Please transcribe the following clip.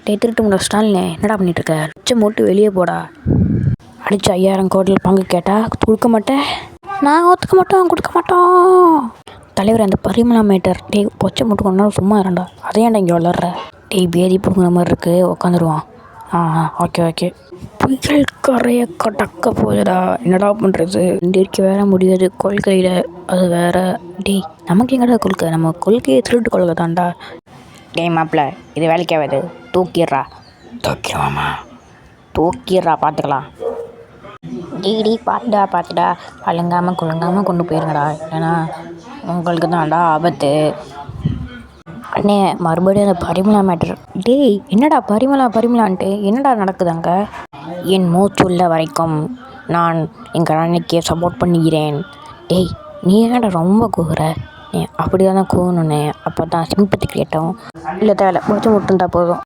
டேய் திருட்டு முண்டை ஸ்டாலினே, என்னடா பண்ணிட்டு இருக்க? உச்ச மூட்டு வெளியே போடா. அடிச்சு 5000 கோடியில் பங்கு கேட்டால் கொடுக்க மாட்டேன். நான் ஒத்துக்க மாட்டோம், கொடுக்க மாட்டோம். தலைவர் அந்த பரிமளா மேட்டர். டேய் பொச்சை மூட்டு கொண்டா சும்மா இரண்டா. அதையாண்டா இங்கே வளர்ற. டேய் பேதி பிடுங்குற மாதிரி இருக்குது, உட்காந்துருவான். ஓகே. புயல் கரையை கடக்க போகுதுடா, என்னடா பண்ணுறது? இந்திரிக்க வேற முடியாது கொள்கையில், அது வேற. டேய் நமக்கு எங்கடா கொள்கை? நம்ம கொள்கையை திருட்டு கொள்கை தான்டா. டேய் மாப்பிள்ள, இது வேலைக்காகாது, தூக்கிடுவாமா? தூக்கிடுறா, பார்த்துக்கலாம். டீ பார்த்துடா அழுங்காமல் குழுங்காமல் கொண்டு போயிருங்கடா, ஏன்னா உங்களுக்கு தான்டா ஆபத்து. அண்ணே மறுபடியும் அந்த பரிமளா மேட்ரு. டேய் என்னடா பரிமளான்ட்டு என்னடா நடக்குது அங்கே? என் மூச்சுள்ள வரைக்கும் நான் எங்கள் அன்னைக்கு சப்போர்ட் பண்ணிக்கிறேன். டேய் நீ என்னடா ரொம்ப கூகுற? நீ அப்படி தானே கூகணுண்ணே, அப்போ தான் சிம்பத்தி கிரியேட்டும். இல்லை தேவை முடிச்சு முட்டுந்தா போதும்.